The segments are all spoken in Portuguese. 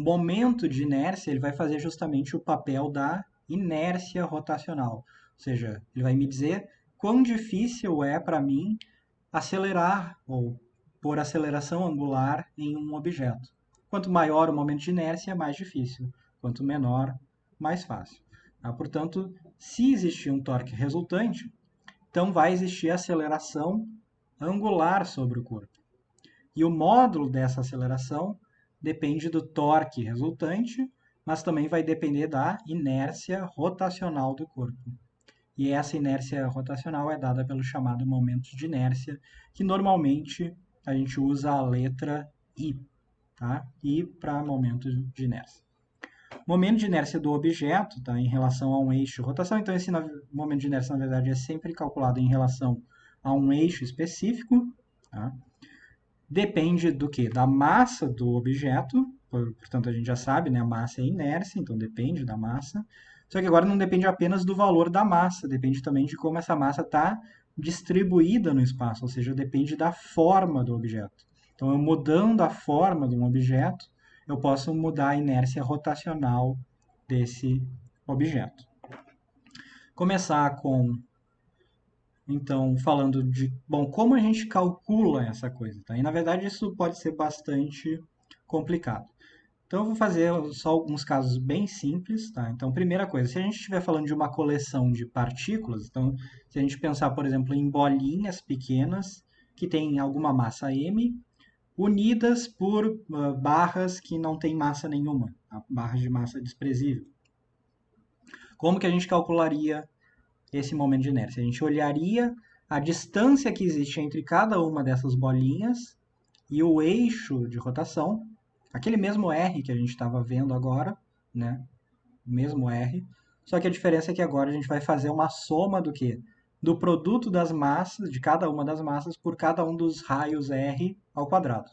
momento de inércia, ele vai fazer justamente o papel da inércia rotacional. Ou seja, ele vai me dizer quão difícil é para mim acelerar ou pôr aceleração angular em um objeto. Quanto maior o momento de inércia, mais difícil. Quanto menor, mais fácil. Tá? Portanto, se existir um torque resultante, então vai existir aceleração angular sobre o corpo. E o módulo dessa aceleração depende do torque resultante, mas também vai depender da inércia rotacional do corpo. E essa inércia rotacional é dada pelo chamado momento de inércia, que normalmente a gente usa a letra I, tá? I para momento de inércia. Momento de inércia do objeto, tá? Em relação a um eixo de rotação. Então, esse momento de inércia, na verdade, é sempre calculado em relação a um eixo específico, tá? Depende do que? Da massa do objeto, portanto a gente já sabe, né? A massa é inércia, então depende da massa. Só que agora não depende apenas do valor da massa, depende também de como essa massa está distribuída no espaço, ou seja, depende da forma do objeto. Então, eu mudando a forma de um objeto, eu posso mudar a inércia rotacional desse objeto. Começar com então, falando de, bom, como a gente calcula essa coisa, tá? E na verdade isso pode ser bastante complicado. Então, eu vou fazer só alguns casos bem simples, tá? Então, primeira coisa, se a gente estiver falando de uma coleção de partículas, então, se a gente pensar, por exemplo, em bolinhas pequenas que têm alguma massa m, unidas por barras que não têm massa nenhuma, tá? Barras de massa desprezível. Como que a gente calcularia esse momento de inércia? A gente olharia a distância que existe entre cada uma dessas bolinhas e o eixo de rotação, aquele mesmo R que a gente estava vendo agora, né? O mesmo R, só que a diferença é que agora a gente vai fazer uma soma do quê? Do produto das massas, de cada uma das massas, por cada um dos raios R ao quadrado.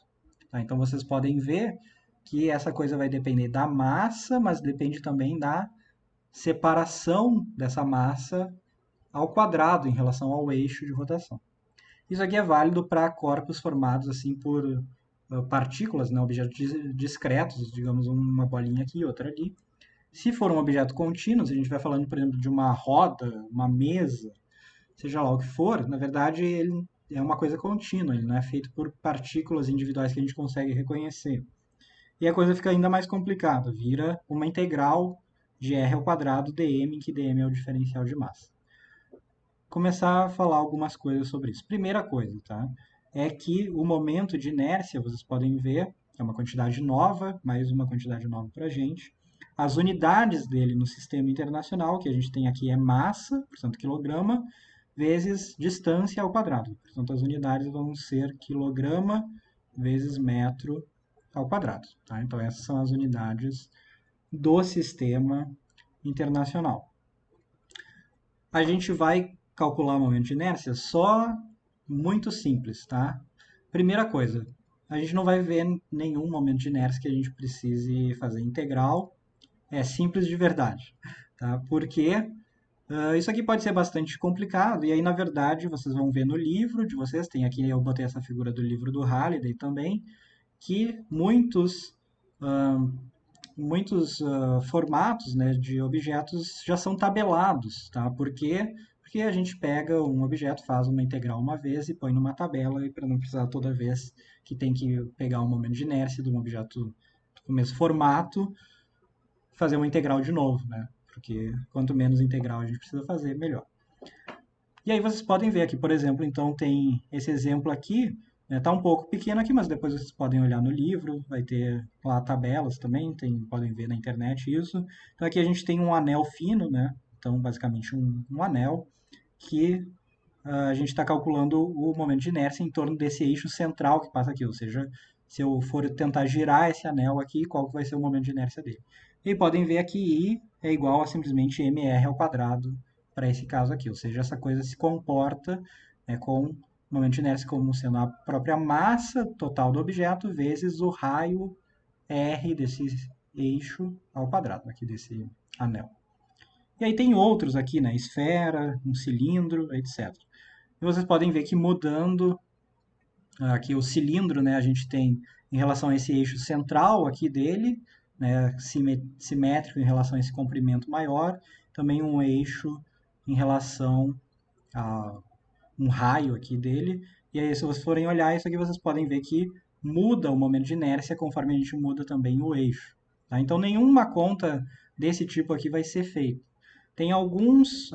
Tá? Então vocês podem ver que essa coisa vai depender da massa, mas depende também da separação dessa massa ao quadrado em relação ao eixo de rotação. Isso aqui é válido para corpos formados assim por partículas, né, objetos discretos, digamos uma bolinha aqui e outra ali. Se for um objeto contínuo, se a gente estiver falando, por exemplo, de uma roda, uma mesa, seja lá o que for, na verdade ele é uma coisa contínua, ele não é feito por partículas individuais que a gente consegue reconhecer. E a coisa fica ainda mais complicada, vira uma integral de r ao quadrado dm, em que dm é o diferencial de massa. Começar a falar algumas coisas sobre isso. Primeira coisa, tá? É que o momento de inércia, vocês podem ver, é uma quantidade nova, mais uma quantidade nova para a gente. As unidades dele no sistema internacional, que a gente tem aqui é massa, portanto quilograma, vezes distância ao quadrado. Portanto, as unidades vão ser quilograma vezes metro ao quadrado. Tá? Então, essas são as unidades do sistema internacional. A gente vai calcular o momento de inércia só muito simples, tá? Primeira coisa, a gente não vai ver nenhum momento de inércia que a gente precise fazer integral. É simples de verdade, tá? Porque isso aqui pode ser bastante complicado, e aí, na verdade, vocês vão ver no livro de vocês, tem aqui, eu botei essa figura do livro do Halliday também, que muitos formatos, né, de objetos já são tabelados, tá? Por quê? Porque a gente pega um objeto, faz uma integral uma vez e põe numa tabela, e para não precisar toda vez que tem que pegar um momento de inércia de um objeto com o mesmo formato, fazer uma integral de novo, né? Porque quanto menos integral a gente precisa fazer, melhor. E aí vocês podem ver aqui, por exemplo, então tem esse exemplo aqui, está um pouco pequeno aqui, mas depois vocês podem olhar no livro, vai ter lá tabelas também, podem ver na internet isso. Então aqui a gente tem um anel fino, né? Então basicamente um anel que a gente está calculando o momento de inércia em torno desse eixo central que passa aqui, ou seja, se eu for tentar girar esse anel aqui, qual que vai ser o momento de inércia dele. E podem ver aqui I é igual a simplesmente mr ao quadrado para esse caso aqui, ou seja, essa coisa se comporta, né, com o momento de inércia como sendo a própria massa total do objeto vezes o raio r desse eixo ao quadrado, aqui desse anel. E aí tem outros aqui, né, esfera, um cilindro, etc. E vocês podem ver que mudando aqui o cilindro, né, a gente tem em relação a esse eixo central aqui dele, né, simétrico em relação a esse comprimento maior, também um eixo em relação a um raio aqui dele. E aí, se vocês forem olhar isso aqui, vocês podem ver que muda o momento de inércia conforme a gente muda também o eixo. Tá? Então, nenhuma conta desse tipo aqui vai ser feita. Tem alguns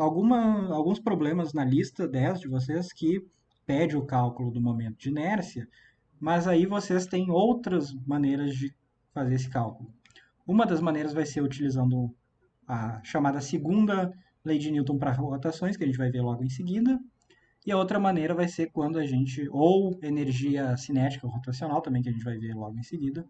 problemas na lista 10 de vocês que pede o cálculo do momento de inércia, mas aí vocês têm outras maneiras de fazer esse cálculo. Uma das maneiras vai ser utilizando a chamada segunda lei de Newton para rotações, que a gente vai ver logo em seguida. E a outra maneira vai ser quando a gente, ou energia cinética rotacional, também que a gente vai ver logo em seguida,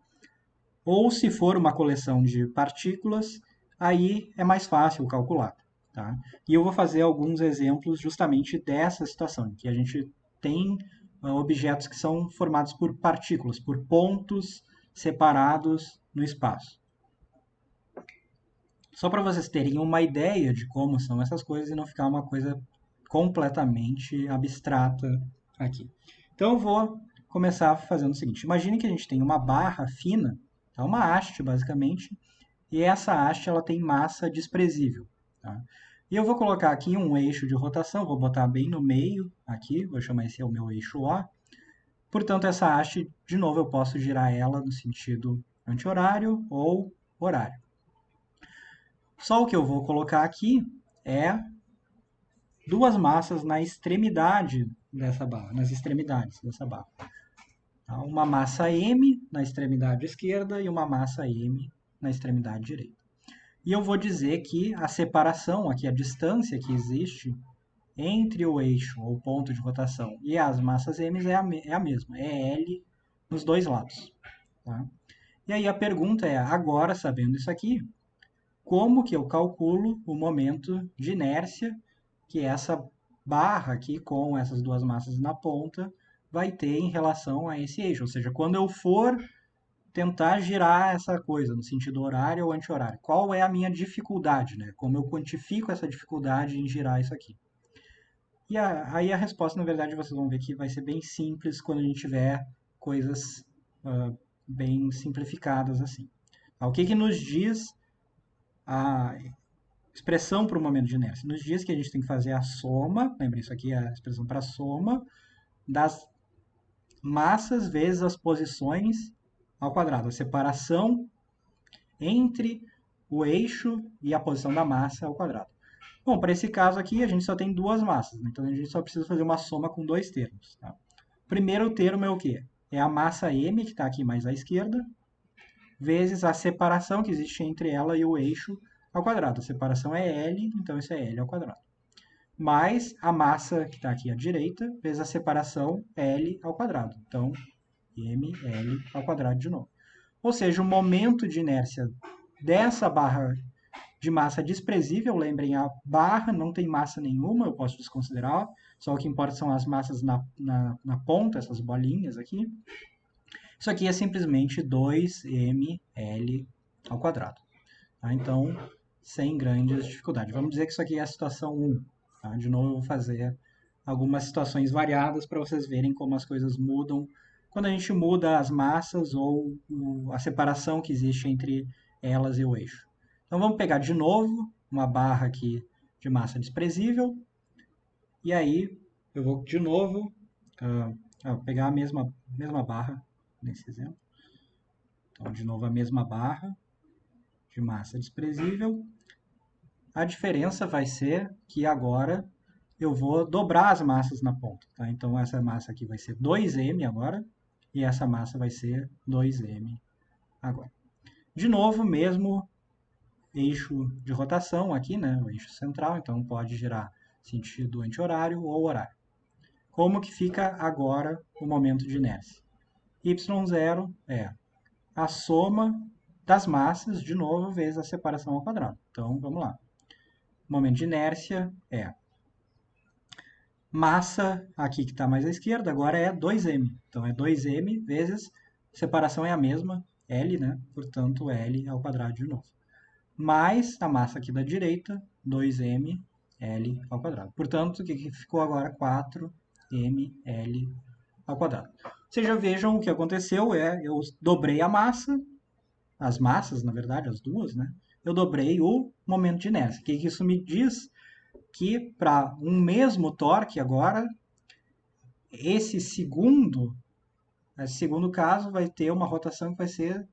ou se for uma coleção de partículas, aí é mais fácil calcular. Tá? E eu vou fazer alguns exemplos justamente dessa situação, em que a gente tem objetos que são formados por partículas, por pontos separados no espaço. Só para vocês terem uma ideia de como são essas coisas e não ficar uma coisa completamente abstrata aqui. Então eu vou começar fazendo o seguinte: imagine que a gente tem uma barra fina, tá? Uma haste basicamente, e essa haste ela tem massa desprezível. Tá? E eu vou colocar aqui um eixo de rotação, vou botar bem no meio aqui, vou chamar esse é o meu eixo O. Portanto, essa haste, de novo, eu posso girar ela no sentido anti-horário ou horário. Só o que eu vou colocar aqui é duas massas na extremidade dessa barra, nas extremidades dessa barra. Tá? Uma massa M na extremidade esquerda e uma massa M na extremidade direita. E eu vou dizer que a separação aqui, a distância que existe entre o eixo ou ponto de rotação e as massas M é a mesma, é L nos dois lados. Tá? E aí a pergunta é, agora sabendo isso aqui, como que eu calculo o momento de inércia que essa barra aqui com essas duas massas na ponta vai ter em relação a esse eixo. Ou seja, quando eu for tentar girar essa coisa no sentido horário ou anti-horário, qual é a minha dificuldade, né? Como eu quantifico essa dificuldade em girar isso aqui. E aí a resposta, na verdade, vocês vão ver que vai ser bem simples quando a gente tiver coisas bem simplificadas assim. O que nos diz a expressão para o momento de inércia? Nos dias que a gente tem que fazer a soma, lembre isso aqui é a expressão para soma, das massas vezes as posições ao quadrado, a separação entre o eixo e a posição da massa ao quadrado. Bom, para esse caso aqui, a gente só tem duas massas, né? Então a gente só precisa fazer uma soma com dois termos. Tá? O primeiro termo é o quê? É a massa M, que está aqui mais à esquerda, vezes a separação que existe entre ela e o eixo ao quadrado. A separação é L, então isso é L ao quadrado. Mais a massa que está aqui à direita, vezes a separação L ao quadrado. Então, ml ao quadrado de novo. Ou seja, o momento de inércia dessa barra de massa desprezível, lembrem, a barra não tem massa nenhuma, eu posso desconsiderar, só o que importa são as massas na ponta, essas bolinhas aqui. Isso aqui é simplesmente 2ml ao quadrado. Tá? Então, sem grandes dificuldades. Vamos dizer que isso aqui é a situação 1. Tá? De novo, eu vou fazer algumas situações variadas para vocês verem como as coisas mudam quando a gente muda as massas ou a separação que existe entre elas e o eixo. Então, vamos pegar de novo uma barra aqui de massa desprezível. E aí, eu vou de novo pegar a mesma barra nesse exemplo. Então, de novo, a mesma barra de massa desprezível. A diferença vai ser que agora eu vou dobrar as massas na ponta. Tá? Então, essa massa aqui vai ser 2m agora, e essa massa vai ser 2m agora. De novo, mesmo eixo de rotação aqui, né? O eixo central, então pode girar sentido anti-horário ou horário. Como que fica agora o momento de inércia? Y0 é a soma das massas, de novo, vezes a separação ao quadrado. Então, vamos lá. O momento de inércia é massa, aqui que está mais à esquerda, agora é 2m. Então, é 2m vezes, separação é a mesma, L, né? Portanto, L ao quadrado de novo. Mais a massa aqui da direita, 2m, L ao quadrado. Portanto, o que ficou agora? 4m, L ao quadrado. Vocês já vejam o que aconteceu, eu dobrei a massa, as massas, na verdade, as duas, né? Eu dobrei o momento de inércia. O que isso me diz? Que para um mesmo torque agora, esse segundo caso vai ter uma rotação que vai ser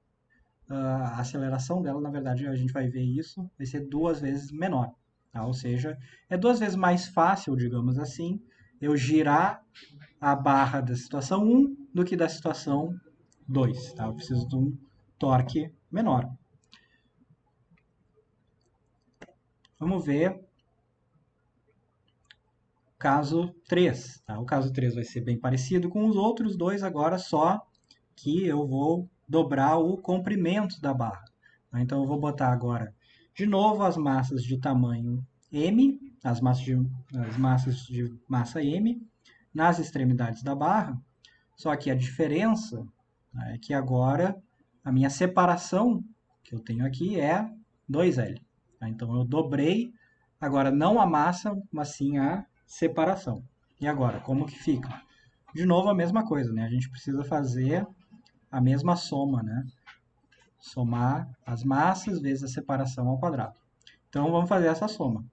a aceleração dela, na verdade, a gente vai ver isso, vai ser 2 vezes menor. Tá? Ou seja, é 2 vezes mais fácil, digamos assim, eu girar a barra da situação 1 do que da situação 2. Tá? Eu preciso de um torque menor. Vamos ver caso 3. Tá? O caso 3 vai ser bem parecido com os outros dois, agora só que eu vou dobrar o comprimento da barra. Tá? Então eu vou botar agora de novo as massas de tamanho M, as massas de massa M, nas extremidades da barra, só que a diferença, né, é que agora a minha separação que eu tenho aqui é 2L. Tá? Então eu dobrei, agora não a massa, mas sim a separação. E agora, como que fica? De novo a mesma coisa, né? A gente precisa fazer a mesma soma, né? Somar as massas vezes a separação ao quadrado. Então vamos fazer essa soma.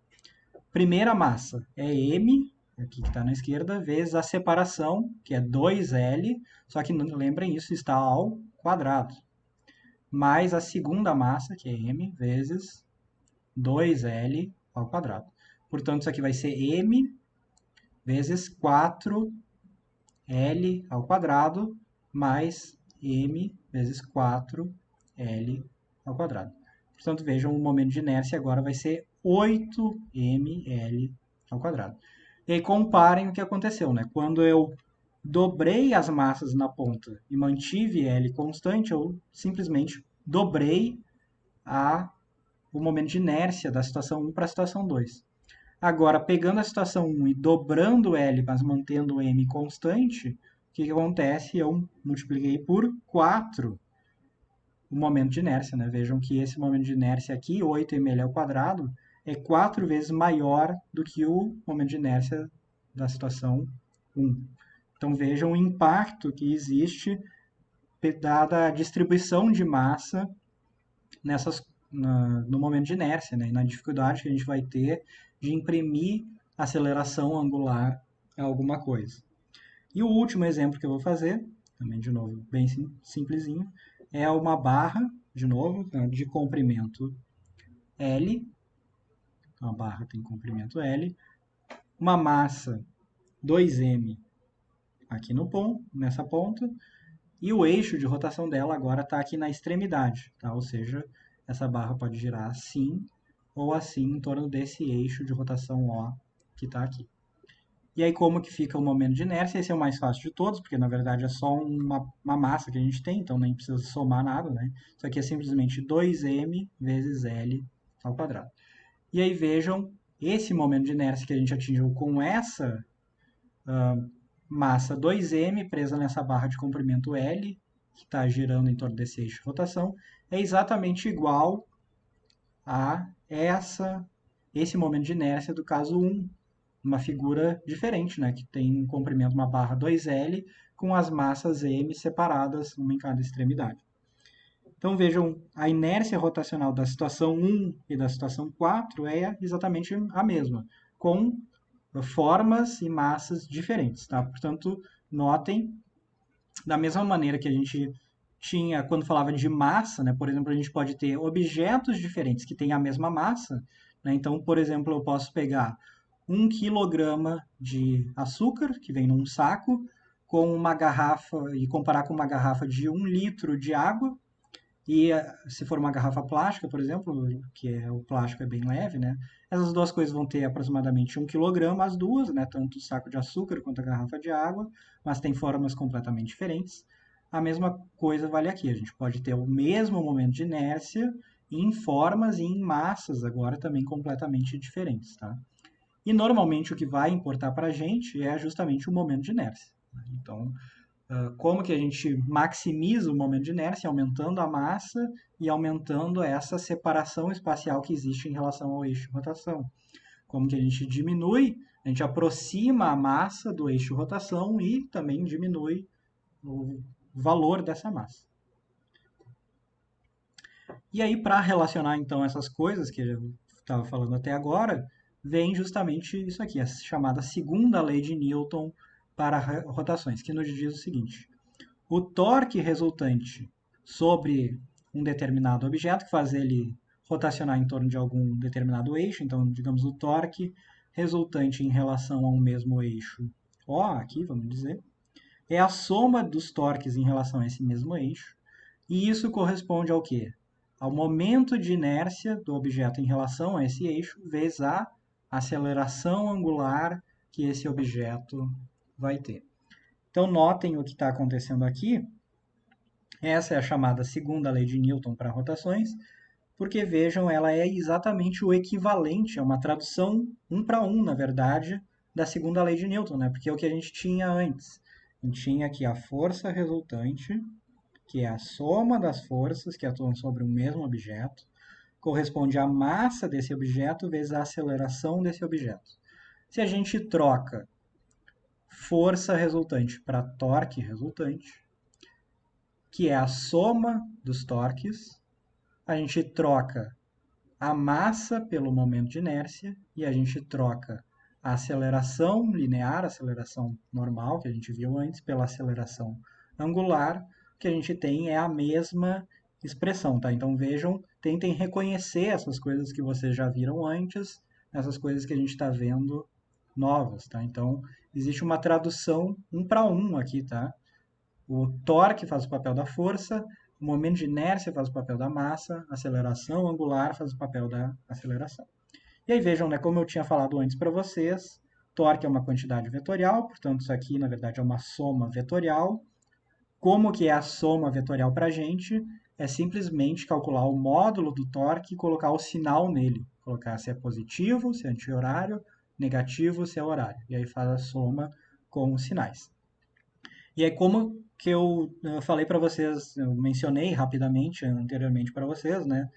Primeira massa é M, aqui que está na esquerda, vezes a separação, que é 2L, só que lembrem, isso está ao quadrado. Mais a segunda massa, que é M, vezes 2L ao quadrado. Portanto, isso aqui vai ser M vezes 4L ao quadrado, mais M vezes 4L ao quadrado. Portanto, vejam, o momento de inércia agora vai ser 8mL ao quadrado. E aí comparem o que aconteceu, né? Quando eu dobrei as massas na ponta e mantive L constante, eu simplesmente dobrei o momento de inércia da situação 1 para a situação 2. Agora, pegando a situação 1 e dobrando L, mas mantendo M constante, o que acontece? Eu multipliquei por 4 o momento de inércia. Né? Vejam que esse momento de inércia aqui, 8mL ao quadrado, é 4 vezes maior do que o momento de inércia da situação 1. Então vejam o impacto que existe dada a distribuição de massa no momento de inércia, né? E na dificuldade que a gente vai ter de imprimir aceleração angular a alguma coisa. E o último exemplo que eu vou fazer, também de novo bem simplesinho, é uma barra, de novo, de comprimento L. Então, a barra tem comprimento L. Uma massa 2m aqui nessa ponta. E o eixo de rotação dela agora está aqui na extremidade. Tá? Ou seja, essa barra pode girar assim ou assim em torno desse eixo de rotação O que está aqui. E aí como que fica o momento de inércia? Esse é o mais fácil de todos, porque na verdade é só uma massa que a gente tem, então nem precisa somar nada, né? Isso aqui é simplesmente 2m vezes L ao quadrado. E aí vejam, esse momento de inércia que a gente atingiu com essa massa 2m presa nessa barra de comprimento L, que está girando em torno desse eixo de rotação, é exatamente igual a esse momento de inércia do caso 1, uma figura diferente, né, que tem um comprimento, uma barra 2L, com as massas M separadas, uma em cada extremidade. Então vejam, a inércia rotacional da situação 1 e da situação 4 é exatamente a mesma, com formas e massas diferentes. Tá? Portanto, notem, da mesma maneira que a gente tinha, quando falava de massa, né, por exemplo, a gente pode ter objetos diferentes que têm a mesma massa. Né? Então, por exemplo, eu posso pegar 1 quilograma de açúcar, que vem num saco, com uma garrafa, e comparar com uma garrafa de 1 litro de água, e se for uma garrafa plástica, por exemplo, que o plástico é bem leve, né? Essas duas coisas vão ter aproximadamente 1 quilograma, as duas, né? Tanto o saco de açúcar quanto a garrafa de água, mas tem formas completamente diferentes. A mesma coisa vale aqui. A gente pode ter o mesmo momento de inércia em formas e em massas agora também completamente diferentes, tá? E normalmente o que vai importar para a gente é justamente o momento de inércia. Então, como que a gente maximiza o momento de inércia? Aumentando a massa e aumentando essa separação espacial que existe em relação ao eixo de rotação. Como que a gente diminui? A gente aproxima a massa do eixo de rotação e também diminui o valor dessa massa. E aí, para relacionar então essas coisas que eu estava falando até agora, vem justamente isso aqui, a chamada segunda lei de Newton para rotações, que nos diz o seguinte: o torque resultante sobre um determinado objeto, que faz ele rotacionar em torno de algum determinado eixo, então, digamos, o torque resultante em relação a um mesmo eixo, O aqui, vamos dizer, é a soma dos torques em relação a esse mesmo eixo, e isso corresponde ao quê? Ao momento de inércia do objeto em relação a esse eixo, vezes a aceleração angular que esse objeto vai ter. Então, notem o que está acontecendo aqui. Essa é a chamada segunda lei de Newton para rotações, porque vejam, ela é exatamente o equivalente, é uma tradução um para um, na verdade, da segunda lei de Newton, né? Porque é o que a gente tinha antes. A gente tinha aqui a força resultante, que é a soma das forças que atuam sobre o mesmo objeto, corresponde à massa desse objeto vezes a aceleração desse objeto. Se a gente troca força resultante para torque resultante, que é a soma dos torques, a gente troca a massa pelo momento de inércia e a gente troca a aceleração linear, a aceleração normal que a gente viu antes, pela aceleração angular, o que a gente tem é a mesma expressão, tá? Então vejam, tentem reconhecer essas coisas que vocês já viram antes, essas coisas que a gente está vendo novas, tá? Então existe uma tradução um para um aqui, tá? O torque faz o papel da força, o momento de inércia faz o papel da massa, a aceleração angular faz o papel da aceleração. E aí vejam, né, como eu tinha falado antes para vocês, torque é uma quantidade vetorial, portanto isso aqui na verdade é uma soma vetorial. Como que é a soma vetorial para a gente? É simplesmente calcular o módulo do torque e colocar o sinal nele. Colocar se é positivo, se é anti-horário, negativo, se é horário. E aí faz a soma com os sinais. E aí, como que eu falei para vocês, eu mencionei rapidamente anteriormente para vocês, né?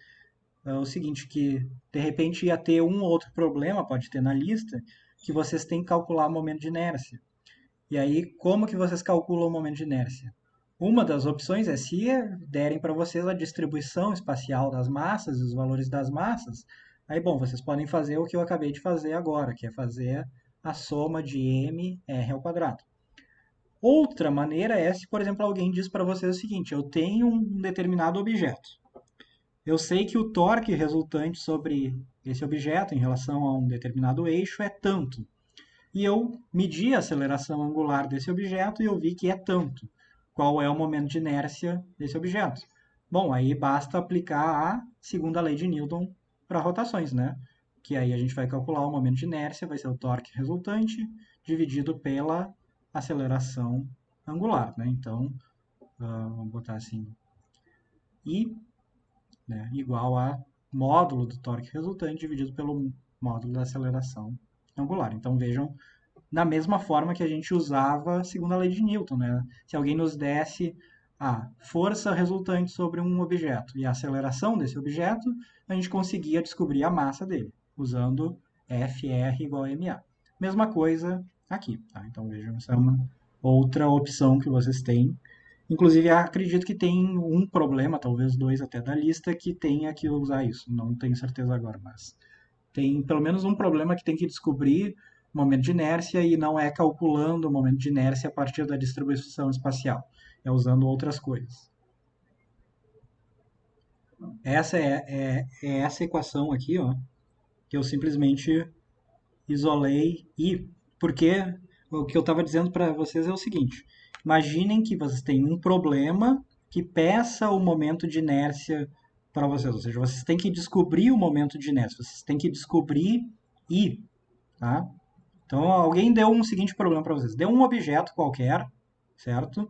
É o seguinte, que de repente ia ter um ou outro problema, pode ter na lista, que vocês têm que calcular o momento de inércia. E aí, como que vocês calculam o momento de inércia? Uma das opções é se derem para vocês a distribuição espacial das massas e os valores das massas, aí, bom, vocês podem fazer o que eu acabei de fazer agora, que é fazer a soma de m r ao quadrado. Outra maneira é se, por exemplo, alguém diz para você o seguinte: eu tenho um determinado objeto. Eu sei que o torque resultante sobre esse objeto em relação a um determinado eixo é tanto. E eu medi a aceleração angular desse objeto e eu vi que é tanto. Qual é o momento de inércia desse objeto? Bom, aí basta aplicar a segunda lei de Newton para rotações, né? Que aí a gente vai calcular o momento de inércia, vai ser o torque resultante dividido pela aceleração angular, né? Então, vamos botar assim, I, né, igual a módulo do torque resultante dividido pelo módulo da aceleração angular. Então, vejam, da mesma forma que a gente usava a segunda lei de Newton, né? Se alguém nos desse a força resultante sobre um objeto e a aceleração desse objeto, a gente conseguia descobrir a massa dele, usando FR igual a MA. Mesma coisa aqui, tá? Então vejam, essa é uma outra opção que vocês têm. Inclusive, acredito que tem um problema, talvez dois até da lista, que tenha que usar isso. Não tenho certeza agora, mas tem pelo menos um problema que tem que descobrir o momento de inércia e não é calculando o momento de inércia a partir da distribuição espacial, é usando outras coisas. Essa é essa equação aqui, ó, que eu simplesmente isolei e porque o que eu estava dizendo para vocês é o seguinte: imaginem que vocês têm um problema que peça o momento de inércia para vocês, ou seja, vocês têm que descobrir o momento de inércia, vocês têm que descobrir I, tá? Então, alguém deu um seguinte problema para vocês. Deu um objeto qualquer, certo?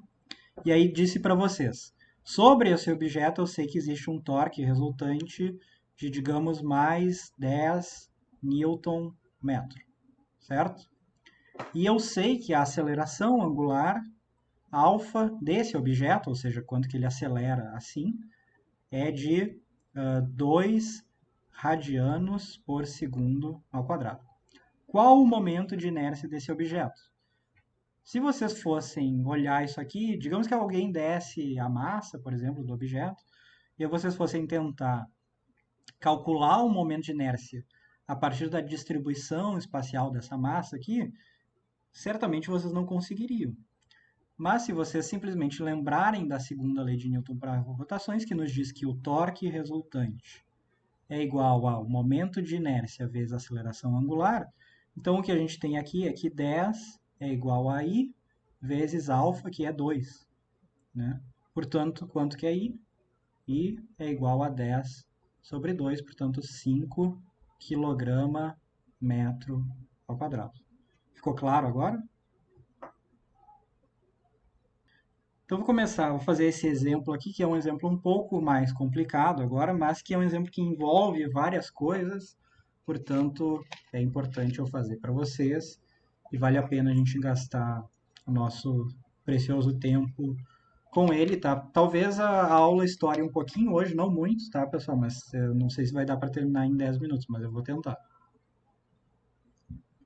E aí disse para vocês: sobre esse objeto, eu sei que existe um torque resultante de, digamos, mais 10 Newton metro, certo? E eu sei que a aceleração angular alfa desse objeto, ou seja, quanto que ele acelera assim, é de 2 radianos por segundo ao quadrado. Qual o momento de inércia desse objeto? Se vocês fossem olhar isso aqui, digamos que alguém desse a massa, por exemplo, do objeto, e vocês fossem tentar calcular o momento de inércia a partir da distribuição espacial dessa massa aqui, certamente vocês não conseguiriam. Mas se vocês simplesmente lembrarem da segunda lei de Newton para rotações, que nos diz que o torque resultante é igual ao momento de inércia vezes a aceleração angular, então o que a gente tem aqui é que 10 é igual a I vezes alfa, que é 2. Né? Portanto, quanto que é I? I é igual a 10 sobre 2, portanto 5 kg metro ao quadrado. Ficou claro agora? Então, vou fazer esse exemplo aqui, que é um exemplo um pouco mais complicado agora, mas que é um exemplo que envolve várias coisas, portanto, é importante eu fazer para vocês e vale a pena a gente gastar o nosso precioso tempo com ele, tá? Talvez a aula estoure um pouquinho hoje, não muito, tá, pessoal? Mas eu não sei se vai dar para terminar em 10 minutos, mas eu vou tentar.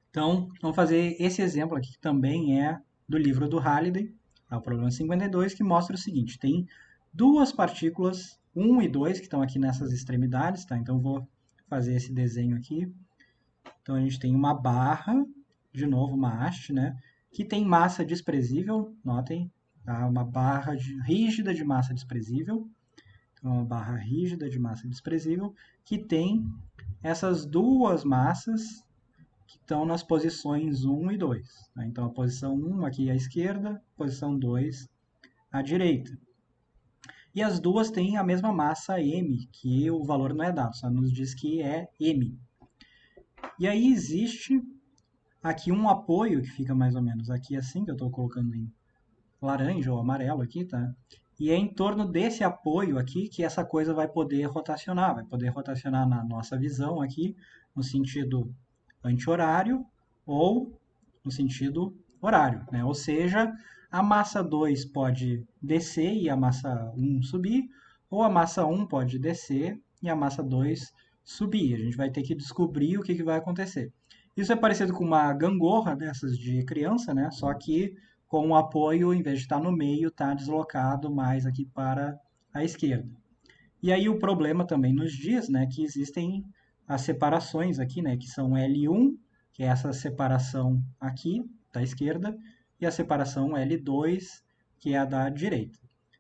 Então, vamos fazer esse exemplo aqui, que também é do livro do Halliday, é o problema 52, que mostra o seguinte: tem duas partículas, 1 e 2, que estão aqui nessas extremidades, tá? Então, vou fazer esse desenho aqui. Então, a gente tem uma barra, de novo, uma haste, né? Que tem massa desprezível, notem, tá? Uma barra rígida de massa desprezível. Então, uma barra rígida de massa desprezível, que tem essas duas massas que estão nas posições 1 e 2. Né? Então, a posição 1 aqui à esquerda, posição 2 à direita. E as duas têm a mesma massa m, que o valor não é dado, só nos diz que é m. E aí existe aqui um apoio que fica mais ou menos aqui assim, que eu estou colocando em laranja ou amarelo aqui, tá? E é em torno desse apoio aqui que essa coisa vai poder rotacionar na nossa visão aqui, no sentido anti-horário ou no sentido horário, né? Ou seja, a massa 2 pode descer e a massa 1 subir, ou a massa 1 pode descer e a massa 2 subir. A gente vai ter que descobrir o que vai acontecer. Isso é parecido com uma gangorra dessas de criança, né? Só que com o apoio, em vez de estar no meio, está deslocado mais aqui para a esquerda. E aí o problema também nos diz, né, que existem as separações aqui, né, que são L1, que é essa separação aqui da esquerda, e a separação L2, que é a da direita.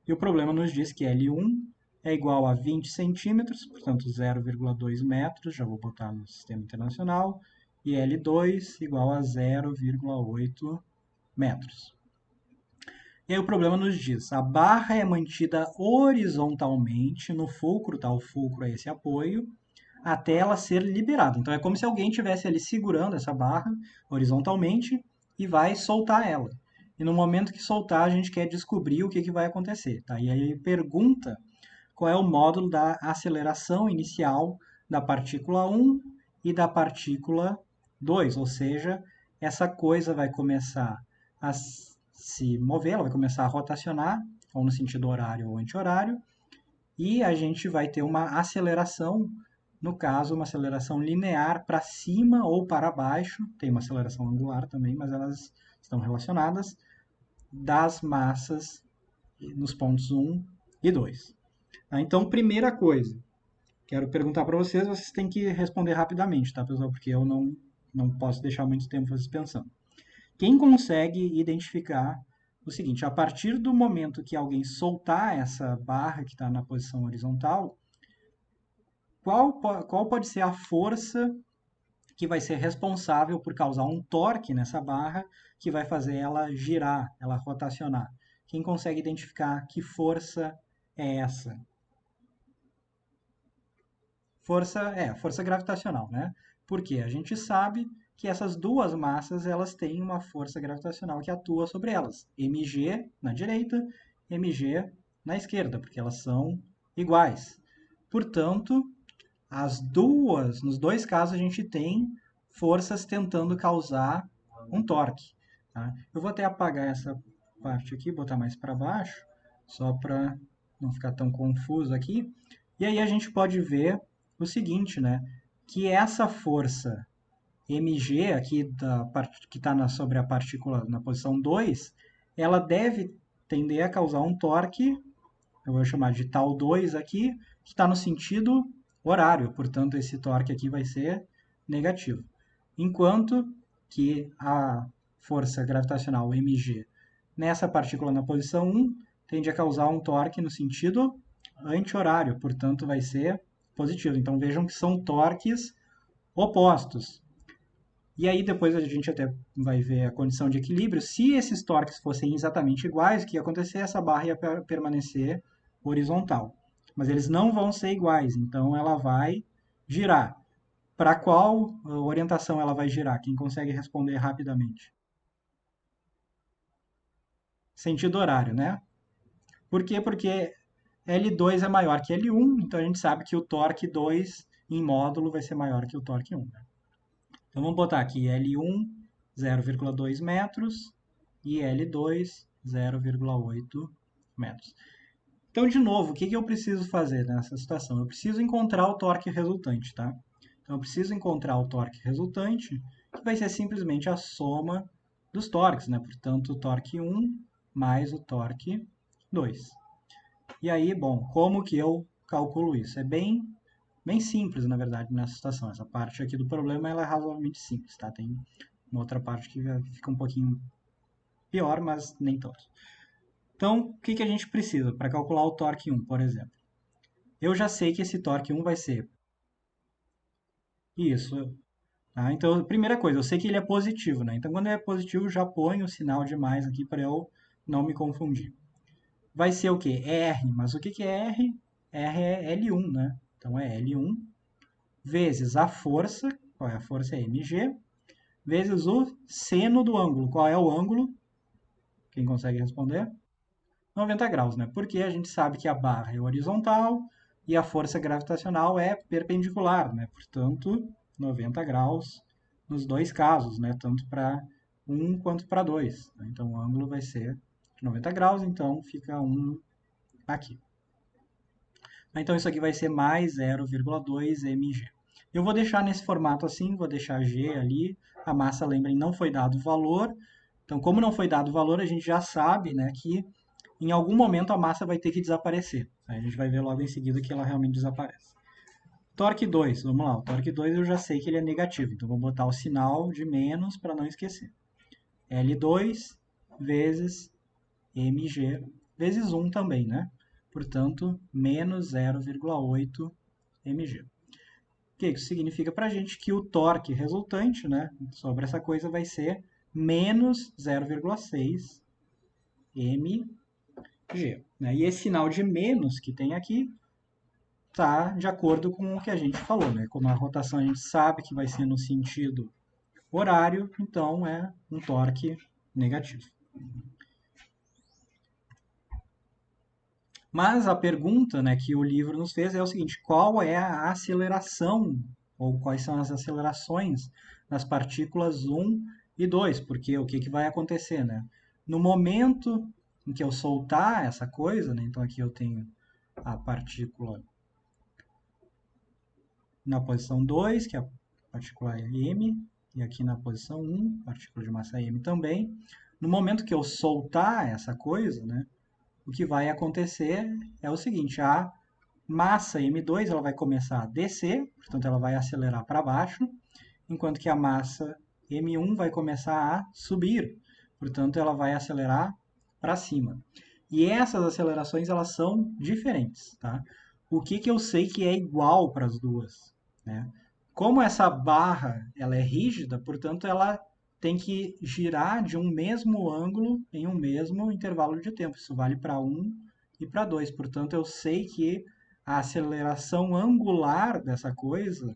E o problema nos diz que L1 é igual a 20 centímetros, portanto 0,2 metros, já vou botar no sistema internacional, e L2 igual a 0,8 metros. E aí o problema nos diz, a barra é mantida horizontalmente no fulcro, tá? O fulcro é esse apoio, até ela ser liberada. Então é como se alguém estivesse ali segurando essa barra horizontalmente e vai soltar ela. E no momento que soltar, a gente quer descobrir o que vai acontecer, tá? E aí ele pergunta qual é o módulo da aceleração inicial da partícula 1 e da partícula 2, ou seja, essa coisa vai começar a se mover, ela vai começar a rotacionar, ou no sentido horário ou anti-horário, e a gente vai ter uma aceleração, no caso, uma aceleração linear para cima ou para baixo, tem uma aceleração angular também, mas elas estão relacionadas, das massas nos pontos 1 e 2. Então, primeira coisa, quero perguntar para vocês, vocês têm que responder rapidamente, tá, pessoal? Porque eu não posso deixar muito tempo vocês pensando. Quem consegue identificar o seguinte, a partir do momento que alguém soltar essa barra que está na posição horizontal, qual pode ser a força que vai ser responsável por causar um torque nessa barra que vai fazer ela girar, ela rotacionar? Quem consegue identificar que força é essa? Força gravitacional, né? Porque a gente sabe que essas duas massas elas têm uma força gravitacional que atua sobre elas. mg na direita, mg na esquerda, porque elas são iguais. Portanto, nos dois casos a gente tem forças tentando causar um torque. Tá? Eu vou até apagar essa parte aqui, botar mais para baixo, só para não ficar tão confuso aqui. E aí a gente pode ver o seguinte, né? Que essa força mg aqui que está sobre a partícula na posição 2, ela deve tender a causar um torque eu vou chamar de tal 2 aqui, que está no sentido horário, portanto, esse torque aqui vai ser negativo. Enquanto que a força gravitacional mg nessa partícula na posição 1 tende a causar um torque no sentido anti-horário, portanto, vai ser positivo. Então, vejam que são torques opostos. E aí depois a gente até vai ver a condição de equilíbrio. Se esses torques fossem exatamente iguais, o que ia acontecer? Essa barra ia permanecer horizontal. Mas eles não vão ser iguais, então ela vai girar. Para qual orientação ela vai girar? Quem consegue responder rapidamente? Sentido horário, né? Por quê? Porque L2 é maior que L1, então a gente sabe que o torque 2 em módulo vai ser maior que o torque 1. Né? Então vamos botar aqui L1, 0,2 metros e L2, 0,8 metros. Então, de novo, o que eu preciso fazer nessa situação? Eu preciso encontrar o torque resultante, tá? Então, eu preciso encontrar o torque resultante, que vai ser simplesmente a soma dos torques, né? Portanto, o torque 1 mais o torque 2. E aí, bom, como que eu calculo isso? É bem simples, na verdade, nessa situação. Essa parte aqui do problema ela é razoavelmente simples, tá? Tem uma outra parte que fica um pouquinho pior, mas nem tanto. Então, o que a gente precisa para calcular o torque 1, por exemplo? Eu já sei que esse torque 1 vai ser isso. Tá? Então, primeira coisa, eu sei que ele é positivo, né? Então, quando é positivo, já ponho o sinal de mais aqui para eu não me confundir. Vai ser o quê? R. Mas o que é R? R é L1, né? Então, é L1 vezes a força, qual é a força? É mg, vezes o seno do ângulo. Qual é o ângulo? Quem consegue responder? 90 graus, né? Porque a gente sabe que a barra é horizontal e a força gravitacional é perpendicular, né? Portanto, 90 graus nos dois casos, né? Tanto para 1 quanto para 2. Né? Então, o ângulo vai ser de 90 graus, então fica 1 aqui. Então, isso aqui vai ser mais 0,2 mg. Eu vou deixar nesse formato assim, vou deixar G ali. A massa, lembrem, não foi dado valor. Então, como não foi dado valor, a gente já sabe, né, que em algum momento a massa vai ter que desaparecer. A gente vai ver logo em seguida que ela realmente desaparece. Torque 2, vamos lá. O torque 2 eu já sei que ele é negativo, então vou botar o sinal de menos para não esquecer. L2 vezes mg vezes 1 também, né? Portanto, menos 0,8 mg. O que isso significa para a gente? Que o torque resultante, né, sobre essa coisa vai ser menos 0,6 mg. Né? E esse sinal de menos que tem aqui está de acordo com o que a gente falou. Né? Como a rotação a gente sabe que vai ser no sentido horário, então é um torque negativo. Mas a pergunta, né, que o livro nos fez é o seguinte: qual é a aceleração, ou quais são as acelerações das partículas 1 e 2? Porque o que vai acontecer? Né? No momento em que eu soltar essa coisa, né, então aqui eu tenho a partícula na posição 2, que é a partícula m, e aqui na posição 1, partícula de massa m também. No momento que eu soltar essa coisa, né, o que vai acontecer é o seguinte: a massa m2 ela vai começar a descer, portanto ela vai acelerar para baixo, enquanto que a massa m1 vai começar a subir, portanto ela vai acelerar para cima. E essas acelerações elas são diferentes, tá? O que eu sei que é igual para as duas, né? Como essa barra ela é rígida, portanto ela tem que girar de um mesmo ângulo em um mesmo intervalo de tempo. Isso vale para 1 e para 2. Portanto, eu sei que a aceleração angular dessa coisa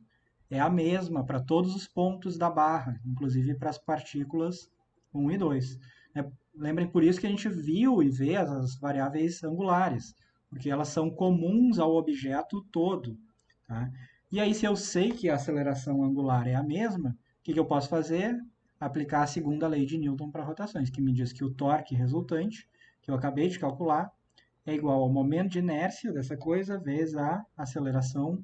é a mesma para todos os pontos da barra, inclusive para as partículas 1 e 2. Lembrem por isso que a gente viu e vê as variáveis angulares, porque elas são comuns ao objeto todo. Tá? E aí, se eu sei que a aceleração angular é a mesma, o que eu posso fazer? Aplicar a segunda lei de Newton para rotações, que me diz que o torque resultante, que eu acabei de calcular, é igual ao momento de inércia dessa coisa vezes a aceleração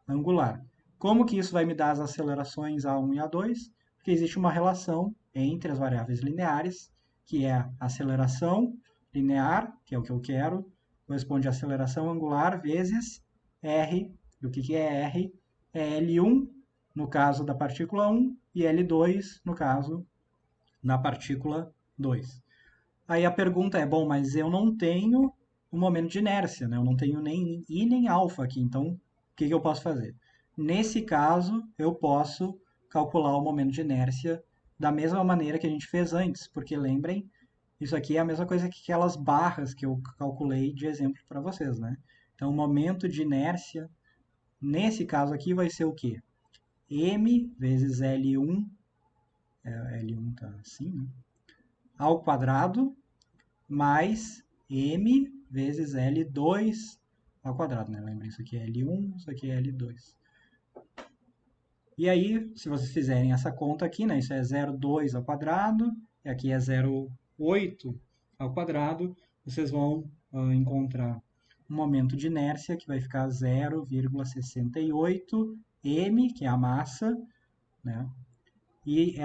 angular. Como que isso vai me dar as acelerações A1 e A2? Porque existe uma relação entre as variáveis lineares, que é a aceleração linear, que é o que eu quero, corresponde à aceleração angular vezes R. E o que é R? É L1 no caso da partícula 1 e L2 no caso da partícula 2. Aí a pergunta é, bom, mas eu não tenho um momento de inércia, né? Eu não tenho nem I nem alfa aqui, então o que eu posso fazer? Nesse caso, eu posso calcular o momento de inércia da mesma maneira que a gente fez antes, porque lembrem, isso aqui é a mesma coisa que aquelas barras que eu calculei de exemplo para vocês, né? Então, o momento de inércia, nesse caso aqui, vai ser o quê? M vezes L1, L1 tá assim, né? Ao quadrado, mais M vezes L2 ao quadrado, né? Lembra, isso aqui é L1, isso aqui é L2. E aí, se vocês fizerem essa conta aqui, né? Isso é 0,2 ao quadrado, e aqui é 0,8 ao quadrado, vocês vão encontrar um momento de inércia que vai ficar 0,68 m, que é a massa, né? E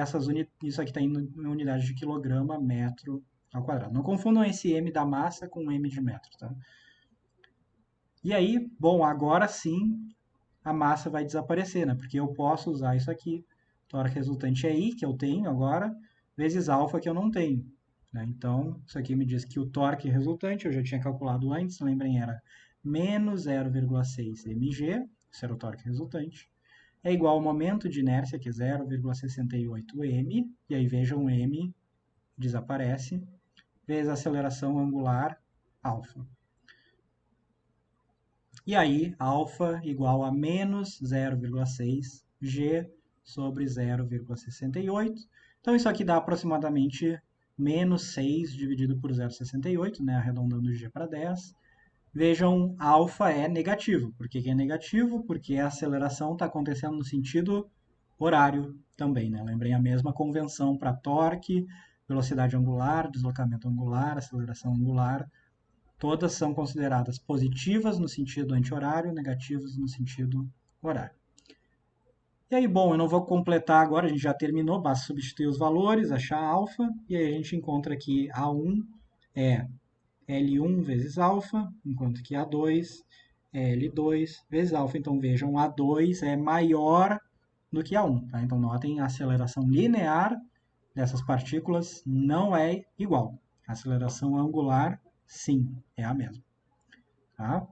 isso aqui está em unidade de quilograma metro ao quadrado. Não confundam esse m da massa com m de metro, tá? E aí, bom, agora sim a massa vai desaparecer, né? Porque eu posso usar isso aqui. Torque resultante é I, que eu tenho agora, vezes alfa, que eu não tenho. Né? Então, isso aqui me diz que o torque resultante, eu já tinha calculado antes, lembrem, era menos 0,6 mg, isso era o torque resultante, é igual ao momento de inércia, que é 0,68 m, e aí vejam, m desaparece, vezes a aceleração angular, alfa. E aí, alfa igual a menos 0,6 g sobre 0,68. Então, isso aqui dá aproximadamente menos 6 dividido por 0,68, né, arredondando g para 10. Vejam, alfa é negativo. Por que é negativo? Porque a aceleração está acontecendo no sentido horário também, né? Lembrem a mesma convenção para torque, velocidade angular, deslocamento angular, aceleração angular. Todas são consideradas positivas no sentido anti-horário, negativas no sentido horário. E aí, bom, eu não vou completar agora, a gente já terminou, basta substituir os valores, achar alfa, e aí a gente encontra que A1 é L1 vezes alfa, enquanto que A2 é L2 vezes alfa. Então vejam, A2 é maior do que A1. Tá? Então notem, a aceleração linear dessas partículas não é igual. A aceleração angular, sim, é a mesma. Tá?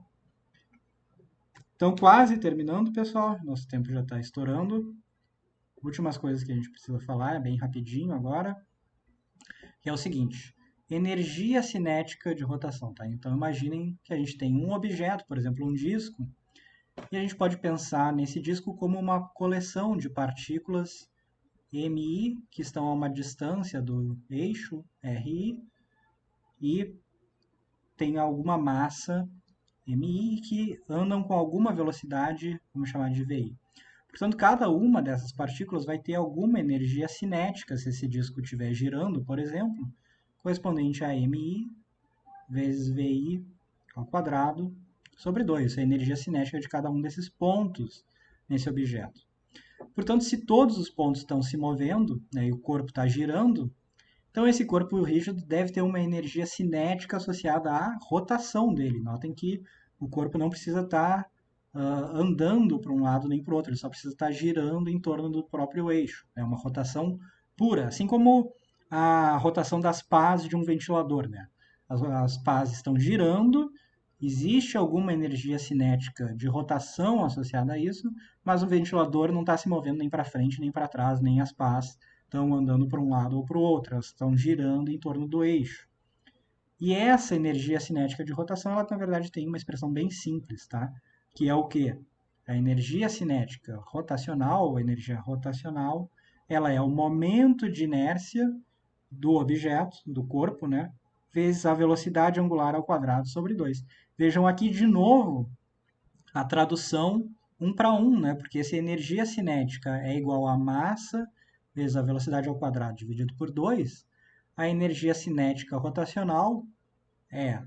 Então, quase terminando, pessoal. Nosso tempo já está estourando. Últimas coisas que a gente precisa falar, é bem rapidinho agora, que é o seguinte. Energia cinética de rotação, tá? Então, imaginem que a gente tem um objeto, por exemplo, um disco, e a gente pode pensar nesse disco como uma coleção de partículas MI, que estão a uma distância do eixo RI, e tem alguma massa MI que andam com alguma velocidade, vamos chamar de VI. Portanto, cada uma dessas partículas vai ter alguma energia cinética, se esse disco estiver girando, por exemplo, correspondente a MI vezes VI ao quadrado sobre 2. Isso é a energia cinética de cada um desses pontos nesse objeto. Portanto, se todos os pontos estão se movendo, né, e o corpo está girando, então esse corpo rígido deve ter uma energia cinética associada à rotação dele. Notem que o corpo não precisa estar andando para um lado nem para o outro, ele só precisa estar girando em torno do próprio eixo. É uma rotação pura, assim como a rotação das pás de um ventilador. Né? As pás estão girando, existe alguma energia cinética de rotação associada a isso, mas o ventilador não está se movendo nem para frente, nem para trás, nem as pás estão andando para um lado ou para o outro, elas estão girando em torno do eixo. E essa energia cinética de rotação, ela na verdade tem uma expressão bem simples, tá? Que é o quê? A energia cinética rotacional, a energia rotacional, ela é o momento de inércia do objeto, do corpo, né? Vezes a velocidade angular ao quadrado sobre 2. Vejam aqui de novo a tradução 1 para 1, né? Porque se a energia cinética é igual a massa vezes a velocidade ao quadrado dividido por 2, a energia cinética rotacional é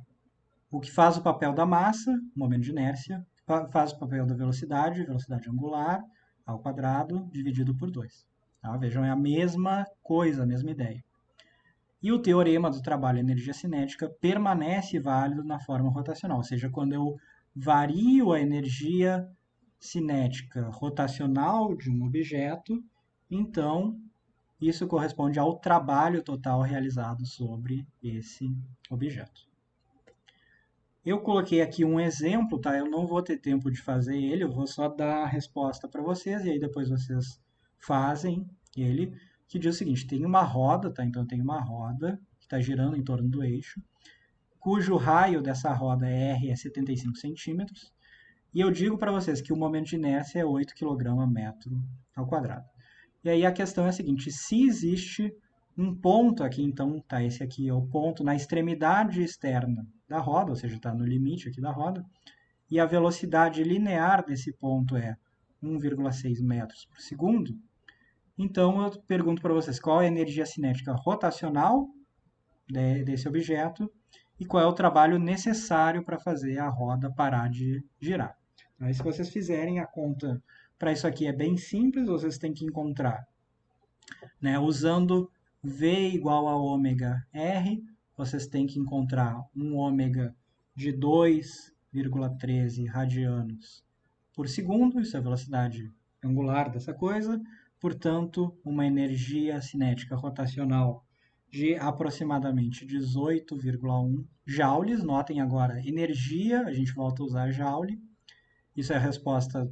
o que faz o papel da massa, momento de inércia, faz o papel da velocidade, velocidade angular, ao quadrado, dividido por 2. Tá? Vejam, é a mesma coisa, a mesma ideia. E o teorema do trabalho energia cinética permanece válido na forma rotacional, ou seja, quando eu vario a energia cinética rotacional de um objeto, então isso corresponde ao trabalho total realizado sobre esse objeto. Eu coloquei aqui um exemplo, tá? Eu não vou ter tempo de fazer ele, eu vou só dar a resposta para vocês e aí depois vocês fazem ele, que diz o seguinte: tem uma roda, tá? Então tem uma roda que está girando em torno do eixo, cujo raio dessa roda R é 75 centímetros, e eu digo para vocês que o momento de inércia é 8 kg/m². E aí a questão é a seguinte: se existe um ponto aqui, então, tá, esse aqui é o ponto na extremidade externa da roda, ou seja, está no limite aqui da roda, e a velocidade linear desse ponto é 1,6 metros por segundo, então eu pergunto para vocês qual é a energia cinética rotacional desse objeto e qual é o trabalho necessário para fazer a roda parar de girar. Aí, se vocês fizerem a conta para isso aqui é bem simples, vocês têm que encontrar, né, usando V igual a ômega R, vocês têm que encontrar um ômega de 2,13 radianos por segundo, isso é a velocidade angular dessa coisa, portanto, uma energia cinética rotacional de aproximadamente 18,1 joules. Notem agora, energia, a gente volta a usar joule. Isso é a resposta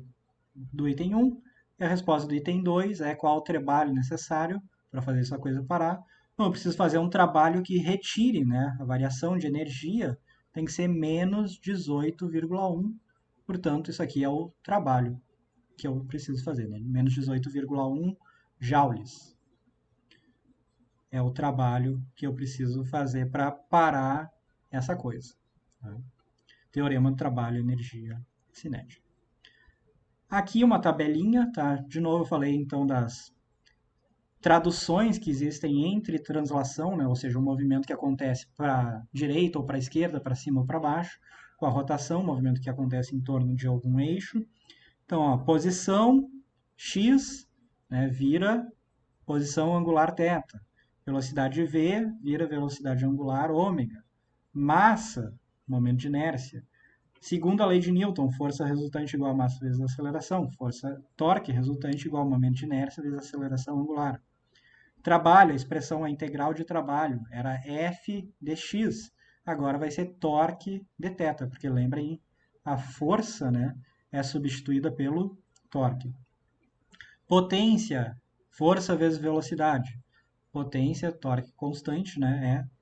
do item 1. E a resposta do item 2 é qual o trabalho necessário para fazer essa coisa parar. Bom, eu preciso fazer um trabalho que retire, né? A variação de energia tem que ser menos 18,1. Portanto, isso aqui é o trabalho que eu preciso fazer, né? Menos 18,1 joules. É o trabalho que eu preciso fazer para parar essa coisa. Tá? Teorema do trabalho, energia cinética. Aqui uma tabelinha, tá? De novo eu falei então das traduções que existem entre translação, né? Ou seja, um movimento que acontece para direita ou para esquerda, para cima ou para baixo, com a rotação, um movimento que acontece em torno de algum eixo. Então, a posição x, né, vira posição angular θ. Velocidade v vira velocidade angular ômega. Massa, momento de inércia. Segundo a lei de Newton, força resultante igual a massa vezes aceleração. Torque resultante igual a momento de inércia vezes aceleração angular. Trabalho, a expressão a integral de trabalho era F dx. Agora vai ser torque dθ, porque lembrem, a força, né, é substituída pelo torque. Potência, força vezes velocidade. Potência, torque constante, né, é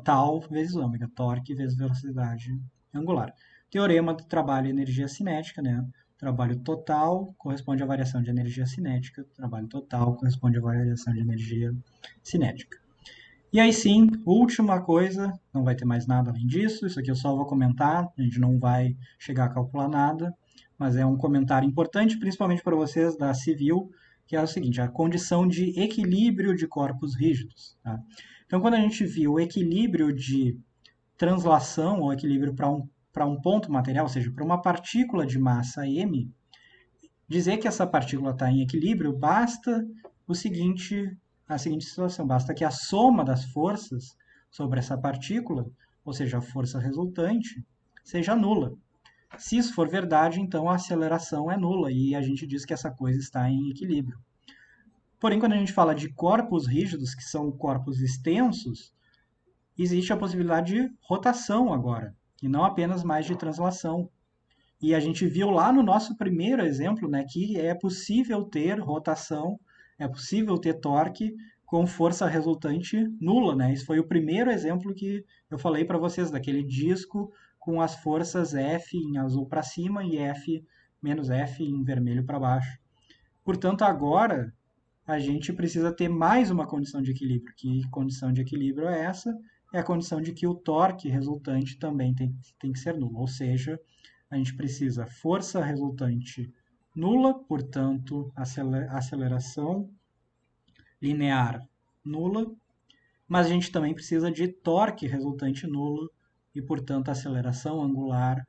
tal vezes ômega, torque vezes velocidade angular. Teorema do trabalho e energia cinética, né? Trabalho total corresponde à variação de energia cinética, trabalho total corresponde à variação de energia cinética. E aí sim, última coisa, não vai ter mais nada além disso, isso aqui eu só vou comentar, a gente não vai chegar a calcular nada, mas é um comentário importante, principalmente para vocês da civil, que é o seguinte: a condição de equilíbrio de corpos rígidos. Tá? Então, quando a gente viu o equilíbrio de translação, ou equilíbrio para um ponto material, ou seja, para uma partícula de massa m, dizer que essa partícula está em equilíbrio, basta a seguinte situação, basta que a soma das forças sobre essa partícula, ou seja, a força resultante, seja nula. Se isso for verdade, então a aceleração é nula e a gente diz que essa coisa está em equilíbrio. Porém, quando a gente fala de corpos rígidos, que são corpos extensos, existe a possibilidade de rotação agora, e não apenas mais de translação. E a gente viu lá no nosso primeiro exemplo, né, que é possível ter rotação, é possível ter torque com força resultante nula, né? Esse foi o primeiro exemplo que eu falei para vocês, daquele disco com as forças F em azul para cima e F menos F em vermelho para baixo. Portanto, agora a gente precisa ter mais uma condição de equilíbrio. Que condição de equilíbrio é essa? É a condição de que o torque resultante também tem que ser nulo. Ou seja, a gente precisa força resultante nula, portanto, aceleração linear nula, mas a gente também precisa de torque resultante nulo e, portanto, aceleração angular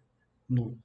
nula.